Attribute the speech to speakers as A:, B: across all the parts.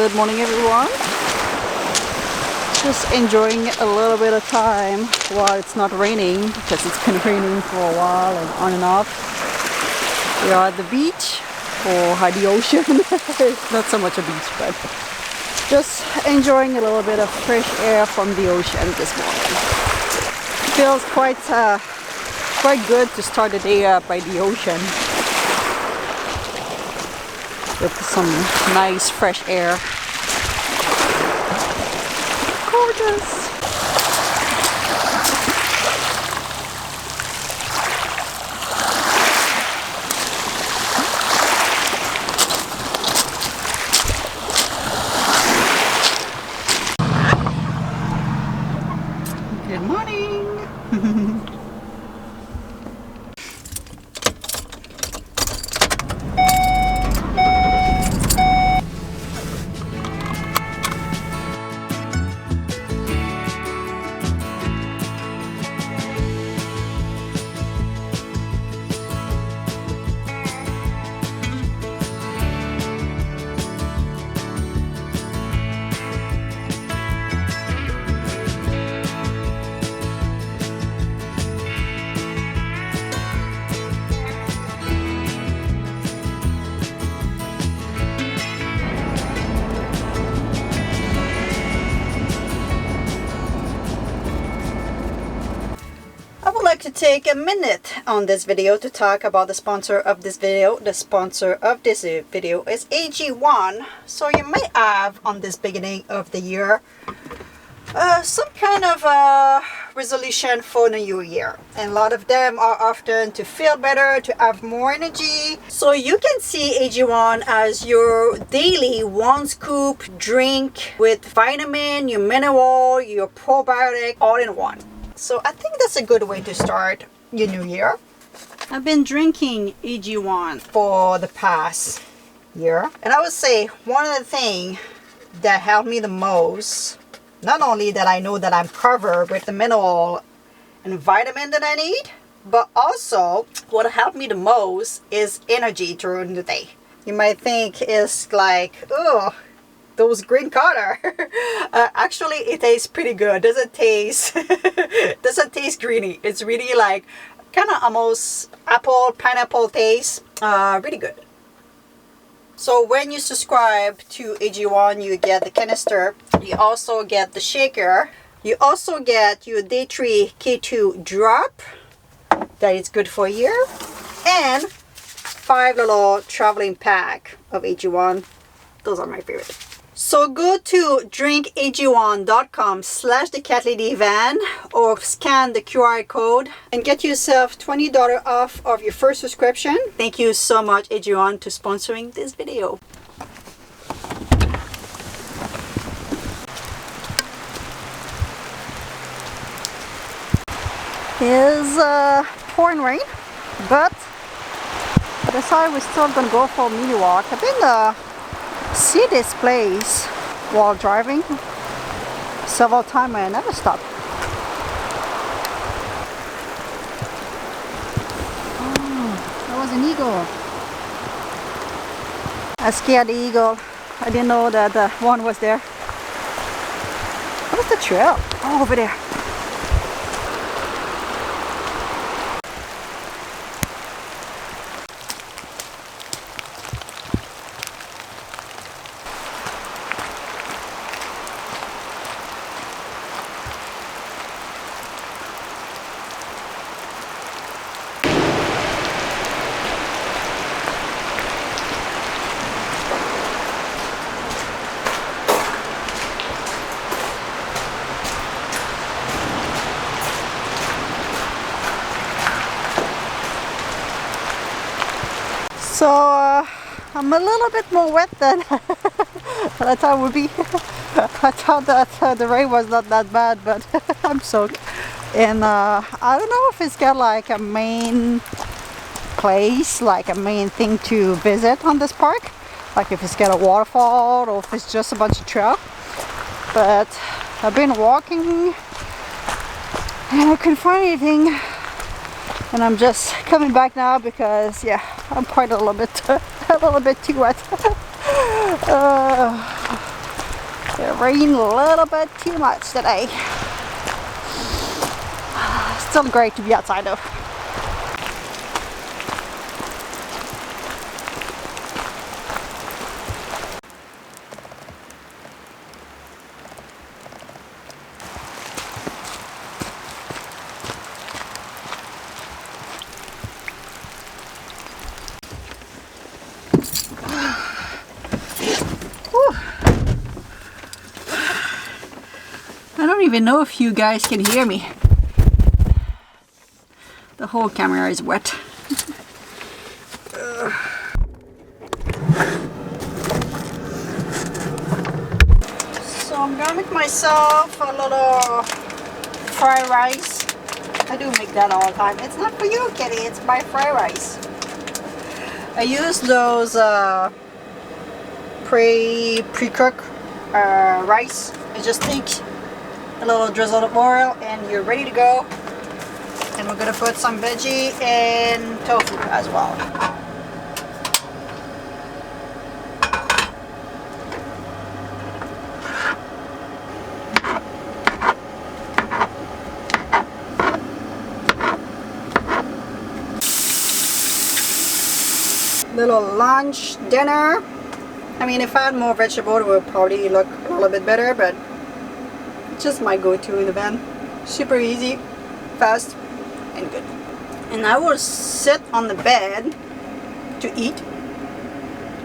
A: Good morning, everyone. Just enjoying a little bit of time while it's not raining, because it's been raining for a while and on and off. We are at the beach or at the ocean. It's not so much a beach, but just enjoying a little bit of fresh air from the ocean this morning. Feels quite good to start the day up by the ocean with some nice fresh air. Gorgeous. Good morning. To take a minute on this video to talk about the sponsor of this video. The sponsor of this video is AG1. So you may have on this beginning of the year some kind of resolution for the new year, and a lot of them are often to feel better, to have more energy. So you can see AG1 as your daily 1 scoop drink with vitamin, your mineral, your probiotic, all in one. So I think that's a good way to start your new year. I've been drinking AG1 for the past year, and I would say one of the things that helped me the most, not only that I know that I'm covered with the mineral and vitamin that I need, but also what helped me the most is energy during the day. You might think it's like, oh, those green color. Actually, it tastes pretty good. Doesn't taste greeny. It's really like kind of almost apple, pineapple taste. Really good. So when you subscribe to AG1, you get the canister. You also get the shaker. You also get your Day 3 K2 drop. That is good for a year. And 5 little traveling pack of AG1. Those are my favorite. So go to drinkag1.com/thecatladyvan or scan the QR code and get yourself $20 off of your first subscription. Thank you so much, AG1, to sponsoring this video. It's pouring rain, but I decided we're still gonna go for a mini walk. I've been see this place while driving several times and I never stopped. Oh, that was an eagle. I scared the eagle. I didn't know that one was there. What's the trail? Oh, over there. So I'm a little bit more wet than I thought it would be. I thought that the rain was not that bad, but I'm soaked. And I don't know if it's got like a main place, like a main thing to visit on this park. Like if it's got a waterfall or if it's just a bunch of trail. But I've been walking and I couldn't find anything. And I'm just coming back now because yeah, I'm quite a little bit too wet. It rained a little bit too much today. Still great to be outside though. I don't even know if you guys can hear me. The whole camera is wet. So I'm gonna make myself a little fried rice. I do make that all the time. It's not for you, Kitty, it's my fried rice. I use those pre-cooked rice. I just take a little drizzle of oil and you're ready to go. And we're gonna put some veggie and tofu as well. Little lunch, dinner. I mean, if I had more vegetable, it would probably look a little bit better, but it's just my go-to in the van. Super easy, fast, and good. And I will sit on the bed to eat.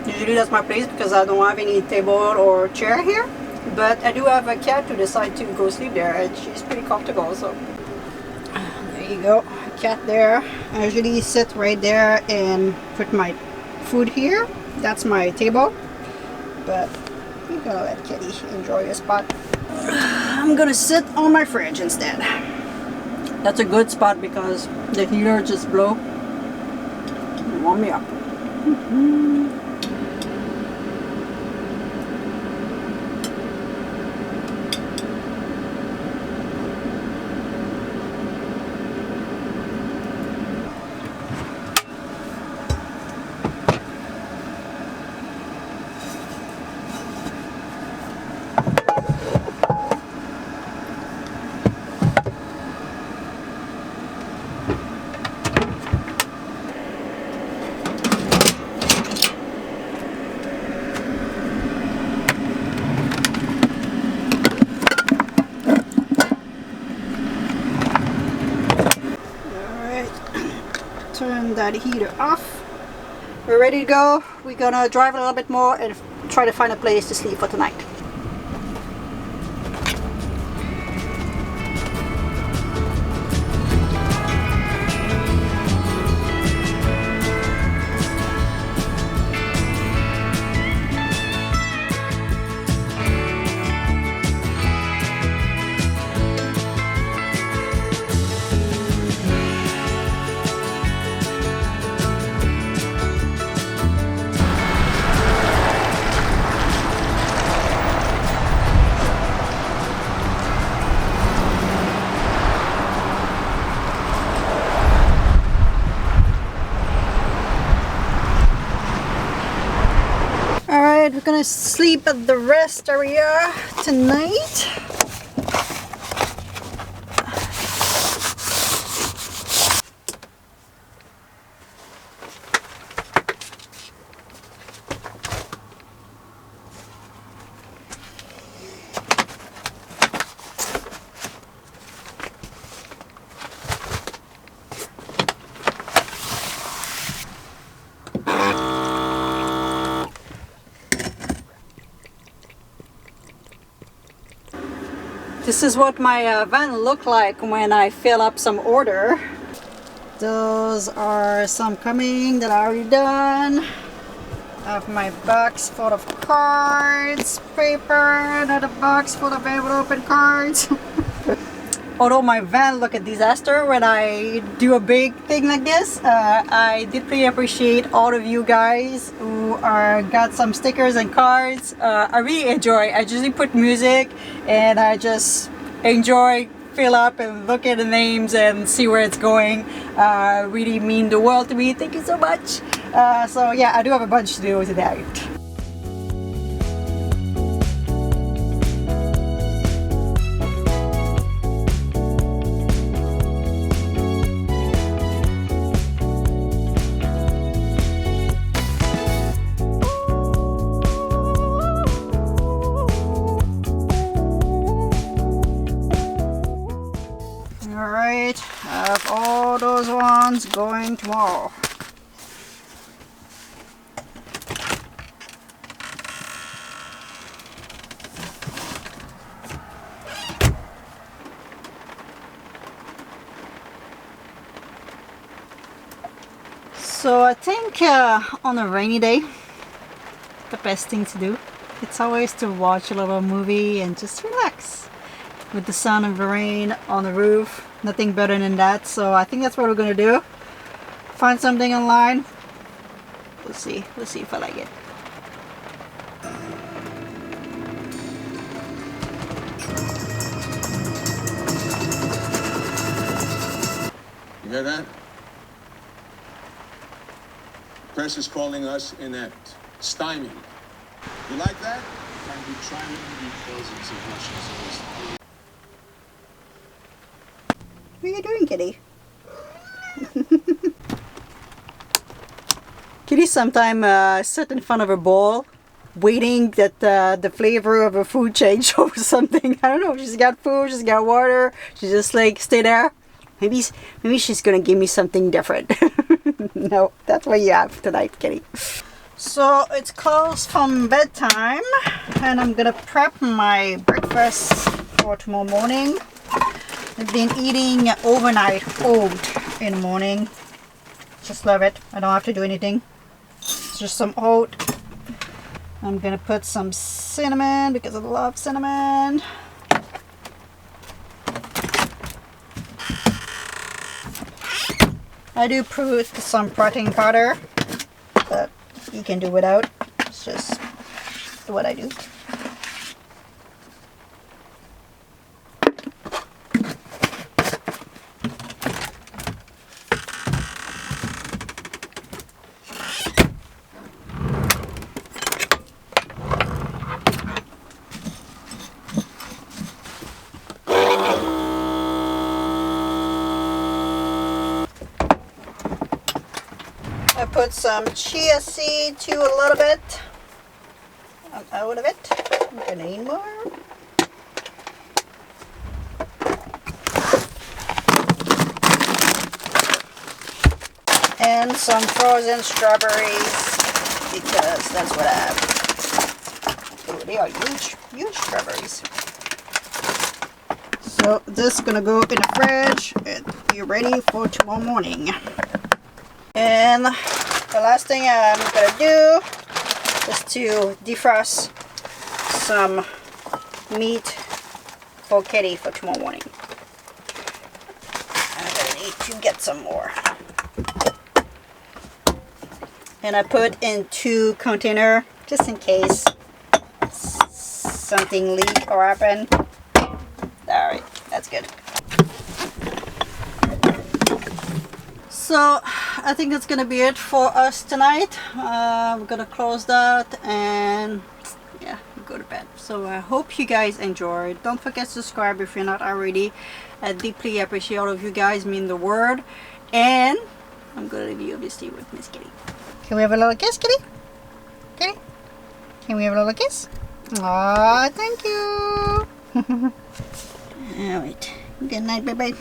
A: Usually that's my place because I don't have any table or chair here. But I do have a cat to decide to go sleep there, and she's pretty comfortable, so there you go, a cat there. I usually sit right there and put my food here. That's my table, but we're gonna let Kitty enjoy a spot. I'm gonna sit on my fridge instead. That's a good spot because the heater just blow and warm me up. Turn that heater off. We're ready to go. We're gonna drive a little bit more and try to find a place to sleep for tonight. Alright, we're gonna sleep at the rest area tonight. This is what my van look like when I fill up some order. Those are some coming that I already done. I have my box full of cards, paper, another box full of envelope and cards. Although my van look a disaster when I do a big thing like this, I deeply appreciate all of you guys who got some stickers and cards. I really enjoy. I usually put music and I just enjoy, fill up and look at the names and see where it's going. Really mean the world to me. Thank you so much. So yeah, I do have a bunch to do tonight. have all those ones going tomorrow. So I think on a rainy day, the best thing to do, it's always to watch a little movie and just relax with the sound of the rain on the roof. Nothing better than that. So I think that's what we're gonna do. Find something online. We'll see if I like it.
B: You hear that? Press is calling us inept. Stymied. You like that?
C: I've been trying to eat dozens of Russian.
A: What are you doing, Kitty? Kitty sometimes sit in front of a bowl waiting that the flavor of her food change or something. I don't know. She's got food, she's got water. She's just like, stay there. Maybe she's gonna give me something different. No, that's what you have tonight, Kitty. So it's close from bedtime and I'm gonna prep my breakfast for tomorrow morning. I've been eating overnight oat in the morning. Just love it. I don't have to do anything. It's just some oat. I'm gonna put some cinnamon because I love cinnamon. I do put some protein powder, but you can do without. It's just what I do. I put some chia seed too, a little bit. I'm out of it. I'm gonna need more. And some frozen strawberries because that's what I have. Oh, they are huge, huge strawberries. So this is gonna go in the fridge and be ready for tomorrow morning. And the last thing I'm gonna do is to defrost some meat for Kitty for tomorrow morning. I'm gonna need to get some more. And I put in 2 containers just in case something leak or happen. Alright, that's good. So I think that's gonna be it for us tonight. We're gonna close that and yeah, go to bed. So I hope you guys enjoyed. Don't forget to subscribe if you're not already. I deeply appreciate all of you guys, mean the world. And I'm gonna leave you obviously with Miss Kitty. Can we have a little kiss, Kitty? Kitty? Can we have a little kiss? Aw, thank you. Alright. Good night, bye-bye.